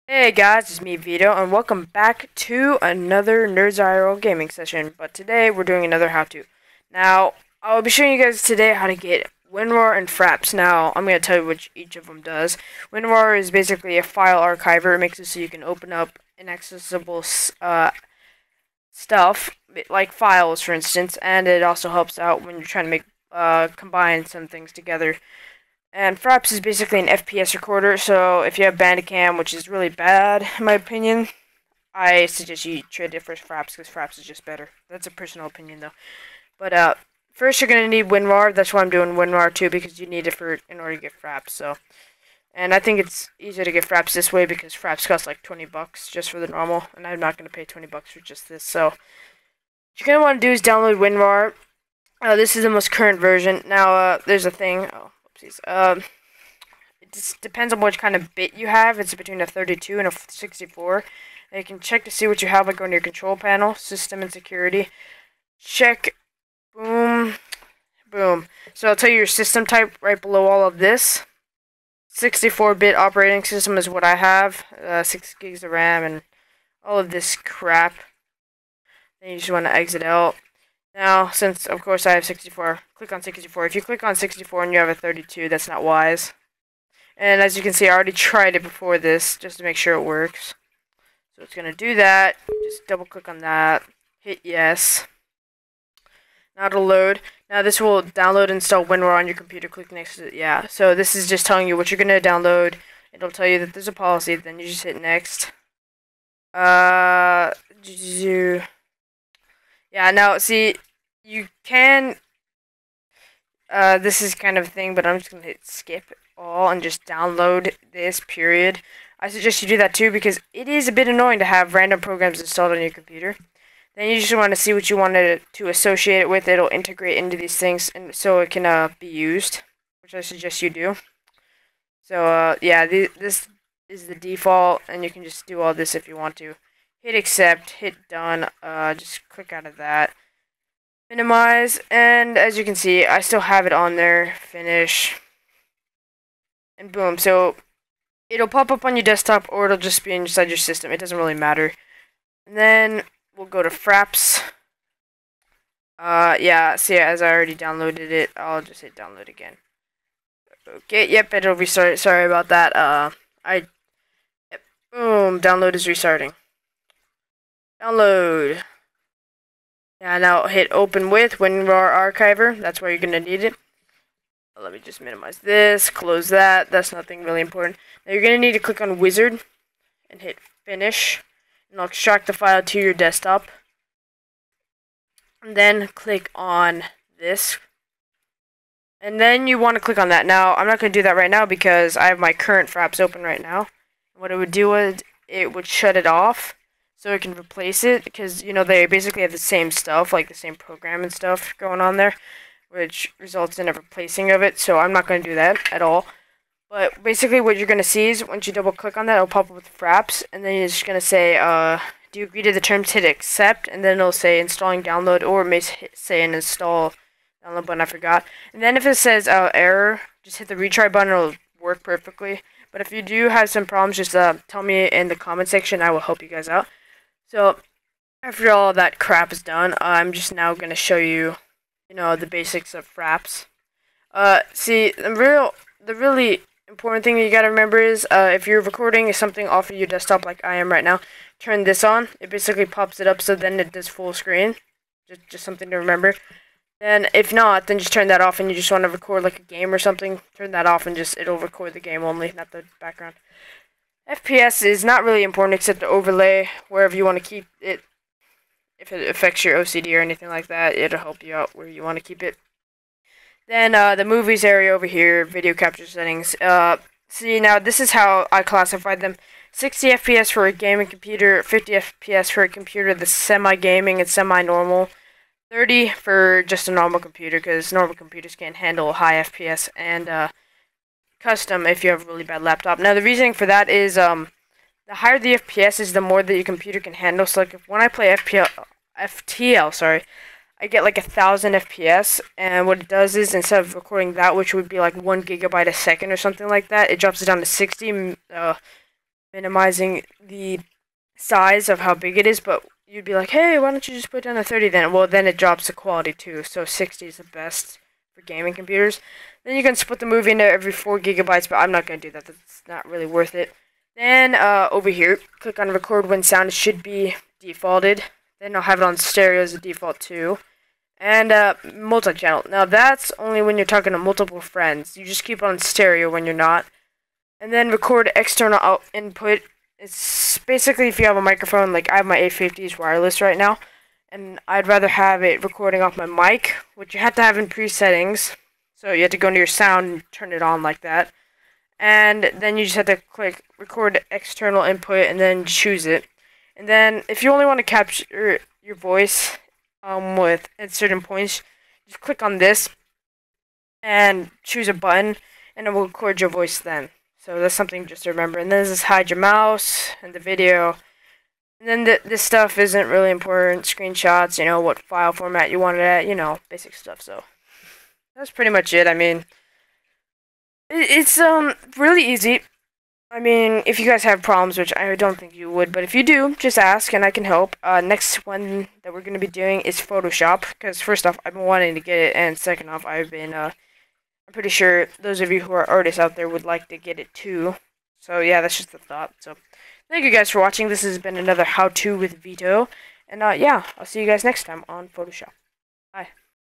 Hey guys, it's me Veto, and welcome back to another Nerds IRL gaming session. But today we're doing another how-to. Now, I'll be showing you guys today how to get WinRAR and Fraps. Now, I'm going to tell you which each of them does. WinRAR is basically a file archiver. It makes it so you can open up inaccessible stuff, like files, for instance, and it also helps out when you're trying to make combine some things together. And Fraps is basically an FPS recorder, so if you have Bandicam, which is really bad in my opinion, I suggest you trade it for Fraps because Fraps is just better. That's a personal opinion though. But first you're gonna need WinRAR. That's why I'm doing WinRAR too, because you need it in order to get Fraps. So, and I think it's easier to get Fraps this way because Fraps cost like $20 just for the normal, and I'm not gonna pay $20 for just this. So, what you're gonna want to do is download WinRAR. This is the most current version. Now, there's a thing. Oh, oopsies. It just depends on which kind of bit you have. It's between a 32 and a 64. And you can check to see what you have by going to your control panel, system and security. Check, boom, boom. So I'll tell you your system type right below all of this. 64-bit operating system is what I have. 6 gigs of RAM and all of this crap. Then you just want to exit out. Now, since, of course, I have 64, click on 64. If you click on 64 and you have a 32, that's not wise. And as you can see, I already tried it before this, just to make sure it works. So it's going to do that. Just double-click on that. Hit yes. Now it'll load. Now this will download and install WinRAR on your computer. Click next to it. Yeah, so this is just telling you what you're going to download. It'll tell you that there's a policy. Then you just hit next. Yeah, now, see, you can, this is kind of a thing, but I'm just going to hit skip all and just download this, period. I suggest you do that too, because it is a bit annoying to have random programs installed on your computer. Then you just want to see what you want to associate it with. It'll integrate into these things, and so it can be used, which I suggest you do. So, yeah, this is the default, and you can just do all this if you want to. Hit accept, hit done, just click out of that. Minimize, and as you can see, I still have it on there. Finish. And boom, so it'll pop up on your desktop, or it'll just be inside your system. It doesn't really matter. And then we'll go to Fraps. Yeah, see, as I already downloaded it, I'll just hit download again. Okay, yep, it'll restart. Sorry about that. Yep, boom, download is restarting. Download. Yeah, now hit open with WinRAR archiver. That's where you're going to need it. Let me just minimize this, close that. That's nothing really important. Now you're going to need to click on wizard and hit finish. And I'll extract the file to your desktop. And then click on this. And then you want to click on that. Now, I'm not going to do that right now because I have my current Fraps open right now. What it would do is it would shut it off, so it can replace it, because, you know, they basically have the same stuff, like the same program and stuff going on there, which results in a replacing of it, so I'm not going to do that at all. But basically what you're going to see is, once you double click on that, it'll pop up with Fraps, and then you're just going to say, do you agree to the terms, hit accept, and then it'll say installing download, or it may say an install download button, I forgot. And then if it says error, just hit the retry button, it'll work perfectly. But if you do have some problems, just tell me in the comment section, I will help you guys out. So, after all that crap is done, I'm just now going to show you, the basics of Fraps. See, the really important thing you got to remember is, if you're recording something off of your desktop like I am right now, turn this on. It basically pops it up, so then it does full screen. Just something to remember. Then, if not, then just turn that off, and you just want to record like a game or something. Turn that off, and it'll record the game only, not the background. FPS is not really important except to overlay wherever you want to keep it. If it affects your OCD or anything like that, it'll help you out where you want to keep it. Then the movies area over here, video capture settings. See, now this is how I classified them. 60 FPS for a gaming computer, 50 FPS for a computer that's semi-gaming and semi-normal. 30 for just a normal computer, because normal computers can't handle high FPS, and custom if you have a really bad laptop. Now the reasoning for that is the higher the FPS is, the more that your computer can handle. So like when I play FTL, I get like 1,000 FPS, and what it does is, instead of recording that, which would be like 1 GB a second or something like that, it drops it down to 60 minimizing the size of how big it is, but you'd be like, hey, why don't you just put down to 30 then? Well, then it drops the quality too, so 60 is the best for gaming computers. Then you can split the movie into every 4 gigabytes, but I'm not going to do that. That's not really worth it. Then over here, click on record when sound. It should be defaulted. Then I'll have it on stereo as a default too. And multi-channel. Now that's only when you're talking to multiple friends. You just keep it on stereo when you're not. And then record external input. It's basically if you have a microphone, like I have my A50s wireless right now, and I'd rather have it recording off my mic, which you have to have in presettings. So you have to go into your sound and turn it on like that. And then you just have to click record external input and then choose it. And then if you only want to capture your voice with at certain points, just click on this and choose a button, and it will record your voice then. So that's something just to remember. And then this is hide your mouse and the video. And then this stuff isn't really important. Screenshots, what file format you want it at, basic stuff. So that's pretty much it. I mean, it's really easy. I mean, if you guys have problems, which I don't think you would, but if you do, just ask and I can help. Next one that we're going to be doing is Photoshop, because first off, I've been wanting to get it, and second off, I'm pretty sure those of you who are artists out there would like to get it too. So yeah, that's just a thought. So thank you guys for watching. This has been another how-to with Veto, and yeah, I'll see you guys next time on Photoshop.